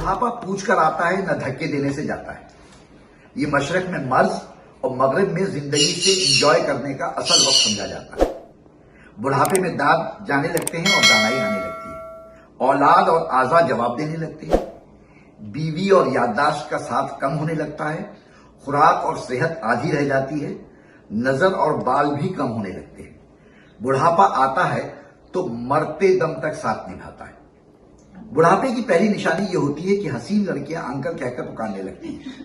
بڑھاپا پوچھ کر آتا ہے، نہ دھکے دینے سے جاتا ہے۔ یہ مشرق میں مرض اور مغرب میں زندگی سے انجوائے کرنے کا اصل وقت سمجھا جاتا ہے۔ بڑھاپے میں دانت جانے لگتے ہیں اور دانائی آنے لگتی ہے، اولاد اور اعضاء جواب دینے لگتے ہیں، بیوی اور یادداشت کا ساتھ کم ہونے لگتا ہے، خوراک اور صحت آدھی رہ جاتی ہے، نظر اور بال بھی کم ہونے لگتے ہیں۔ بڑھاپا آتا ہے تو مرتے دم تک ساتھ نبھاتا ہے۔ بڑھاپے کی پہلی نشانی یہ ہوتی ہے کہ حسین لڑکیاں انکل کہہ کر پکارنے لگتی ہیں،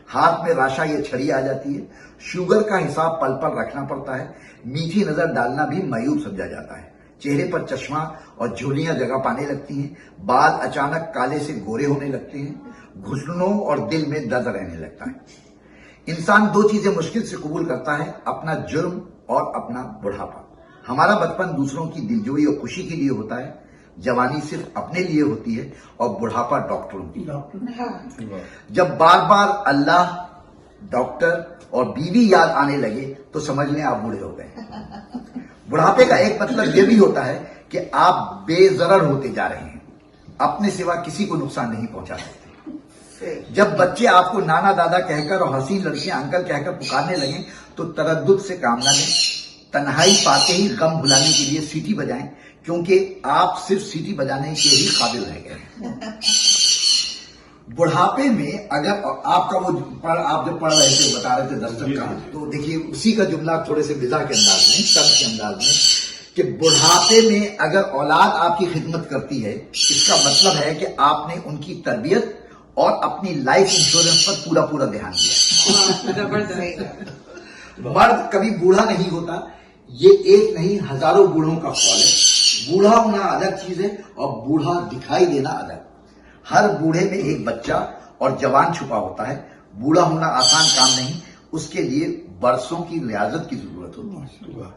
ہاتھ میں راشا یا چھڑی آ جاتی ہے، شوگر کا حساب پل پل رکھنا پڑتا ہے، میٹھی نظر ڈالنا بھی معیوب سمجھا جاتا ہے، چہرے پر چشمہ اور جھریاں جگہ پانے لگتی ہیں، بال اچانک کالے سے گورے ہونے لگتے ہیں، گھٹنوں اور دل میں درد رہنے لگتا ہے۔ انسان دو چیزیں مشکل سے قبول کرتا ہے، اپنا جرم اور اپنا بڑھاپا۔ ہمارا بچپن دوسروں کی دلجوئی اور خوشی کے لیے ہوتا ہے، جوانی صرف اپنے لیے ہوتی ہے، اور بڑھاپا ڈاکٹروں کی۔ جب بار بار اللہ، ڈاکٹر اور بیوی یاد آنے لگے تو سمجھ لیں آپ بوڑھے ہو گئے۔ بڑھاپے کا ایک مطلب یہ بھی ہوتا ہے کہ آپ بے ضرر ہوتے جا رہے ہیں، اپنے سوا کسی کو نقصان نہیں پہنچا سکتے۔ جب بچے آپ کو نانا دادا کہہ کر اور حسین لڑکیاں انکل کہہ کر پکارنے لگیں تو تردد سے کام نہ لیں، تنہائی پاتے ہی غم بھلانے کے لیے سیٹی بجائیں، کیونکہ آپ صرف سیٹی بجانے کے ہی قابل رہ گئے ہیں۔ بڑھاپے میں اگر آپ کا وہ آپ جو پڑھ رہے تھے، بتا رہے تھے دستک کا، تو دیکھیے اسی کا جملہ تھوڑے سے مزاح کے انداز میں، طرز کے انداز میں، کہ بڑھاپے میں اگر اولاد آپ کی خدمت کرتی ہے، اس کا مطلب ہے کہ آپ نے ان کی تربیت اور اپنی لائف انشورنس پر پورا دھیان دیا۔ مرد کبھی بوڑھا نہیں ہوتا، یہ ایک نہیں ہزاروں بوڑھوں کا خول ہے۔ بوڑھا ہونا الگ چیز ہے اور بوڑھا دکھائی دینا الگ۔ ہر بوڑھے میں ایک بچہ اور جوان چھپا ہوتا ہے۔ بوڑھا ہونا آسان کام نہیں، اس کے لیے برسوں کی ریاضت کی ضرورت ہوتی ہے۔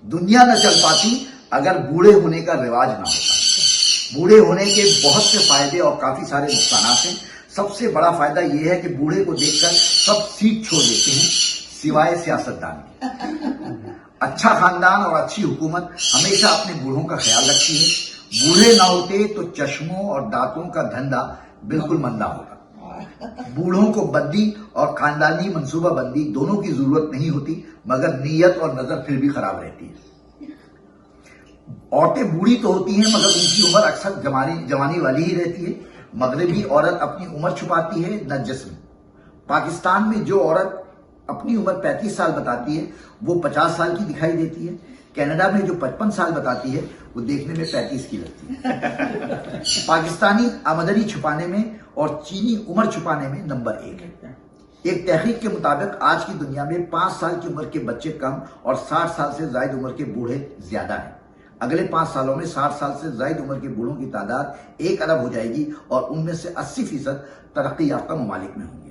دنیا نہ چل پاتی اگر بوڑھے ہونے کا رواج نہ ہوتا۔ بوڑھے ہونے کے بہت سے فائدے اور کافی سارے نقصانات ہیں۔ سب سے بڑا فائدہ یہ ہے کہ بوڑھے کو دیکھ کر سب سیٹ چھوڑ دیتے ہیں سوائے سیاستدان کے۔ اچھا خاندان اور اچھی حکومت ہمیشہ اپنے بوڑھوں کا خیال رکھتی ہے۔ بوڑھے نہ ہوتے تو چشموں اور دانتوں کا دھندا بالکل مندہ ہوتا۔ بوڑھوں کو بدی اور خاندانی منصوبہ بندی دونوں کی ضرورت نہیں ہوتی، مگر نیت اور نظر پھر بھی خراب رہتی ہے۔ عورتیں بوڑھی تو ہوتی ہیں مگر ان کی عمر اکثر جوانی والی ہی رہتی ہے۔ مغربی عورت اپنی عمر چھپاتی ہے نہ جسم۔ پاکستان میں جو عورت اپنی عمر 35 سال بتاتی ہے وہ 50 سال کی دکھائی دیتی ہے۔ کینیڈا میں جو 55 سال بتاتی ہے وہ دیکھنے میں 35 کی لگتی ہے۔ پاکستانی آمدنی چھپانے میں اور چینی عمر چھپانے میں نمبر 1 ہے۔ ایک تحقیق کے مطابق آج کی دنیا میں 5 سال کی عمر کے بچے کم اور 60 سال سے زائد عمر کے بوڑھے زیادہ ہیں۔ اگلے 5 سالوں میں 60 سال سے زائد عمر کے بوڑھوں کی تعداد 1 ارب ہو جائے گی اور ان میں سے 80% ترقی یافتہ ممالک میں ہوں گے۔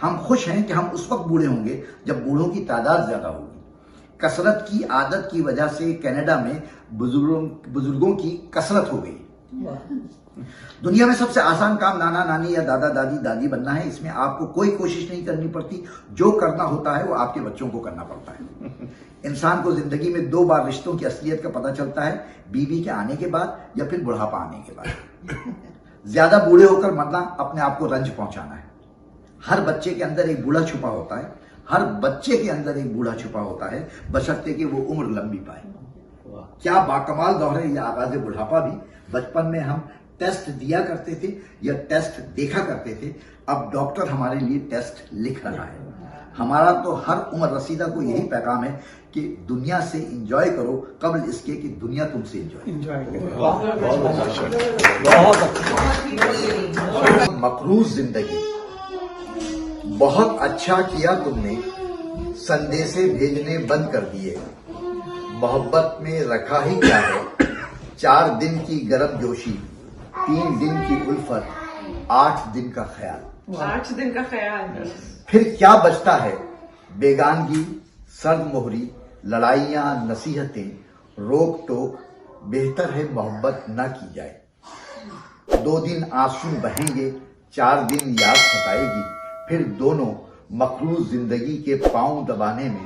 ہم خوش ہیں کہ ہم اس وقت بوڑھے ہوں گے جب بوڑھوں کی تعداد زیادہ ہوگی۔ کثرت کی عادت کی وجہ سے کینیڈا میں بزرگوں کی کثرت ہو گئی۔ دنیا میں سب سے آسان کام نانا نانی یا دادا دادی دادی بننا ہے۔ اس میں آپ کو کوئی کوشش نہیں کرنی پڑتی، جو کرنا ہوتا ہے وہ آپ کے بچوں کو کرنا پڑتا ہے۔ انسان کو زندگی میں 2 بار رشتوں کی اصلیت کا پتہ چلتا ہے، بیوی کے آنے کے بعد یا پھر بڑھاپا آنے کے بعد۔ زیادہ بوڑھے ہو کر مرنا اپنے آپ کو رنج پہنچانا ہے۔ ہر بچے کے اندر ایک بوڑھا چھپا ہوتا ہے، ہر بچے کے اندر ایک بوڑھا چھپا ہوتا ہے، بشرطے کہ وہ عمر لمبی پائے۔ کیا باکمال دور ہے یہ آغاز بڑھاپا بھی۔ بچپن میں ہم ٹیسٹ دیا کرتے تھے یا ٹیسٹ دیکھا کرتے تھے، اب ڈاکٹر ہمارے لیے ٹیسٹ لکھ رہا ہے۔ ہمارا تو ہر عمر رسیدہ کو یہی پیغام ہے کہ دنیا سے انجوائے کرو قبل اس کے کہ دنیا تم سے انجوائے کرو۔ مقروض زندگی۔ بہت اچھا کیا تم نے سندیسے بھیجنے بند کر دیے، محبت میں رکھا ہی کیا ہے، 4 دن کی گرم جوشی، 3 دن کی الفت، 8 دن کا خیال۔ 8 دن کا خیال۔ پھر کیا بچتا ہے، بیگانگی، سرد مہری، لڑائیاں، نصیحتیں، روک ٹوک، بہتر ہے محبت نہ کی جائے۔ 2 دن آنسو بہیں گے، 4 دن یاد ستائے گی، پھر دونوں مقروض زندگی کے پاؤں دبانے میں